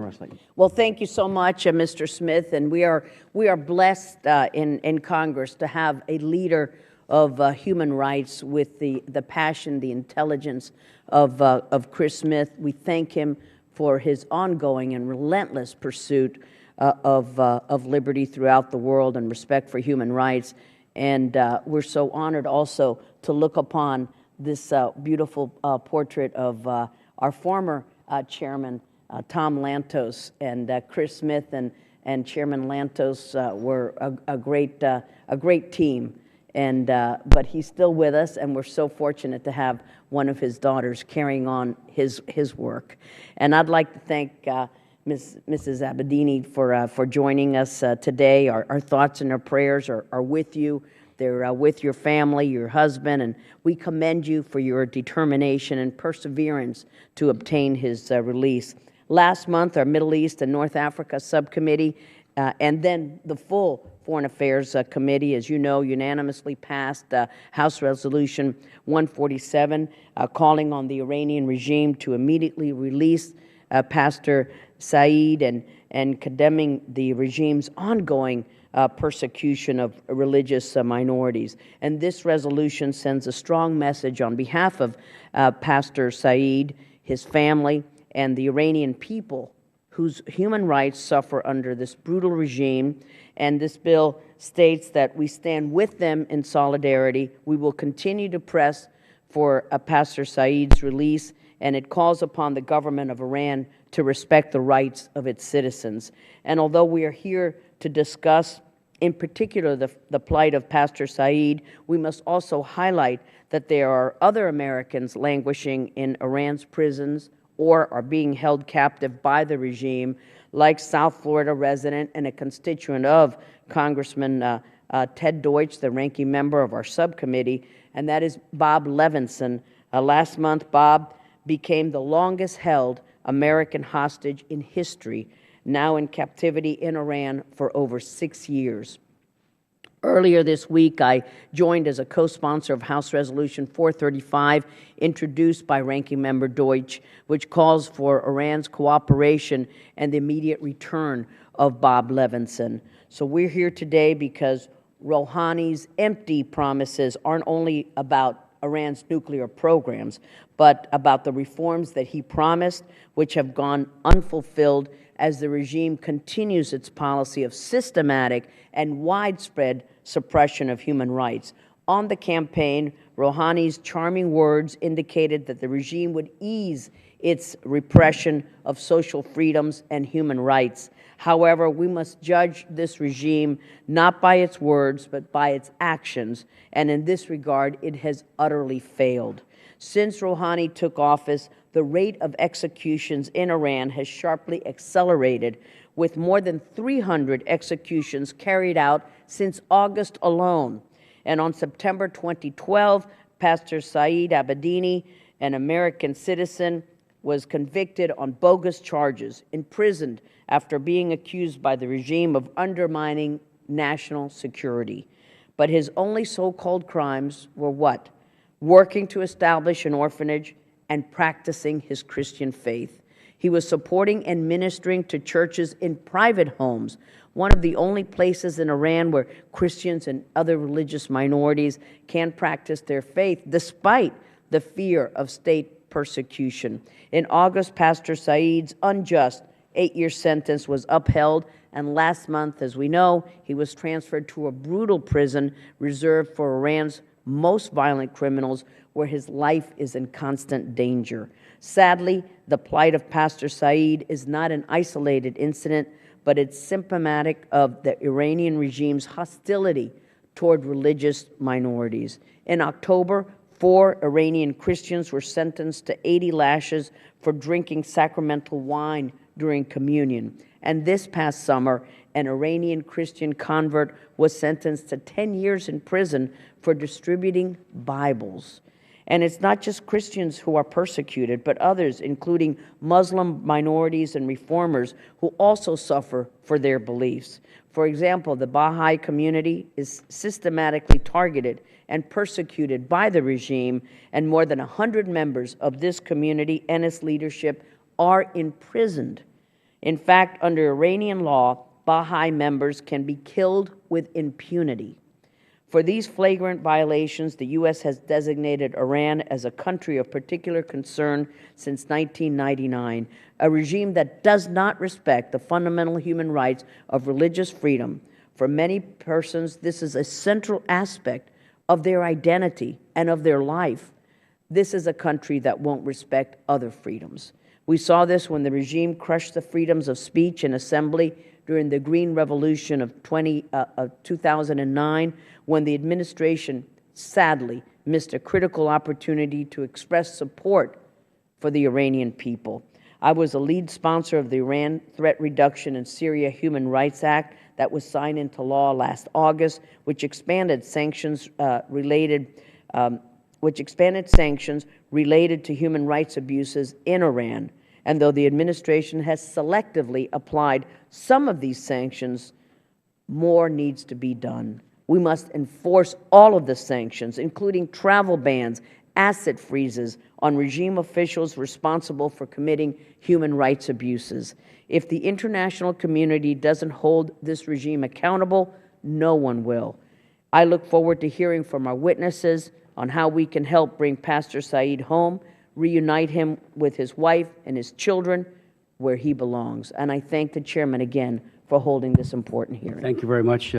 Ros-Lehtinen. Well, thank you so much, Mr. Smith, and we are blessed in Congress to have a leader of human rights with the passion, the intelligence of Chris Smith. We thank him for his ongoing and relentless pursuit of liberty throughout the world and respect for human rights. And we're so honored also to look upon this beautiful portrait of our former chairman, Tom Lantos, and Chris Smith and Chairman Lantos were a great team. And but he's still with us, and we're so fortunate to have one of his daughters carrying on his work. And I'd like to thank Mrs. Abedini for joining us today. Our thoughts and our prayers are with you. They're with your family, your husband, and we commend you for your determination and perseverance to obtain his release. Last month, our Middle East and North Africa Subcommittee and then the full Foreign Affairs Committee, as you know, unanimously passed House Resolution 147, calling on the Iranian regime to immediately release Pastor Saeed and condemning the regime's ongoing persecution of religious minorities. And this resolution sends a strong message on behalf of Pastor Saeed, his family, and the Iranian people whose human rights suffer under this brutal regime. And this bill states that we stand with them in solidarity. We will continue to press for Pastor Saeed's release, and it calls upon the government of Iran to respect the rights of its citizens. And although we are here to discuss in particular the plight of Pastor Saeed, we must also highlight that there are other Americans languishing in Iran's prisons or are being held captive by the regime, like South Florida resident and a constituent of Congressman Ted Deutsch, the ranking member of our subcommittee, and that is Bob Levinson. Last month, Bob became the longest-held American hostage in history, now in captivity in Iran for over 6 years. Earlier this week, I joined as a co-sponsor of House Resolution 435, introduced by Ranking Member Deutsch, which calls for Iran's cooperation and the immediate return of Bob Levinson. So we're here today because Rouhani's empty promises aren't only about Iran's nuclear programs, but about the reforms that he promised, which have gone unfulfilled as the regime continues its policy of systematic and widespread suppression of human rights. On the campaign, Rouhani's charming words indicated that the regime would ease its repression of social freedoms and human rights. However, we must judge this regime not by its words, but by its actions, and in this regard, it has utterly failed. Since Rouhani took office, the rate of executions in Iran has sharply accelerated, with more than 300 executions carried out since August alone. And on September 2012, Pastor Saeed Abedini, an American citizen, was convicted on bogus charges, imprisoned after being accused by the regime of undermining national security. But his only so-called crimes were what? Working to establish an orphanage and practicing his Christian faith. He was supporting and ministering to churches in private homes, one of the only places in Iran where Christians and other religious minorities can practice their faith despite the fear of state persecution. In August, Pastor Saeed's unjust 8-year sentence was upheld, and last month, as we know, he was transferred to a brutal prison reserved for Iran's most violent criminals, where his life is in constant danger. Sadly, the plight of Pastor Saeed is not an isolated incident, but it's symptomatic of the Iranian regime's hostility toward religious minorities. In October, 4 Iranian Christians were sentenced to 80 lashes for drinking sacramental wine during communion. And this past summer, an Iranian Christian convert was sentenced to 10 years in prison for distributing Bibles. And it's not just Christians who are persecuted, but others, including Muslim minorities and reformers, who also suffer for their beliefs. For example, the Baha'i community is systematically targeted and persecuted by the regime, and more than 100 members of this community and its leadership are imprisoned. In fact, under Iranian law, Baha'i members can be killed with impunity. For these flagrant violations, the U.S. has designated Iran as a country of particular concern since 1999, a regime that does not respect the fundamental human rights of religious freedom. For many persons, this is a central aspect of their identity and of their life. This is a country that won't respect other freedoms. We saw this when the regime crushed the freedoms of speech and assembly during the Green Revolution of 2009, when the administration sadly missed a critical opportunity to express support for the Iranian people. I was a lead sponsor of the Iran Threat Reduction in Syria Human Rights Act that was signed into law last August, which expanded sanctions related to human rights abuses in Iran. And though the administration has selectively applied some of these sanctions, more needs to be done. We must enforce all of the sanctions, including travel bans, asset freezes on regime officials responsible for committing human rights abuses. If the international community doesn't hold this regime accountable, no one will. I look forward to hearing from our witnesses on how we can help bring Pastor Saeed home, reunite him with his wife and his children where he belongs. And I thank the chairman again for holding this important hearing. Thank you very much,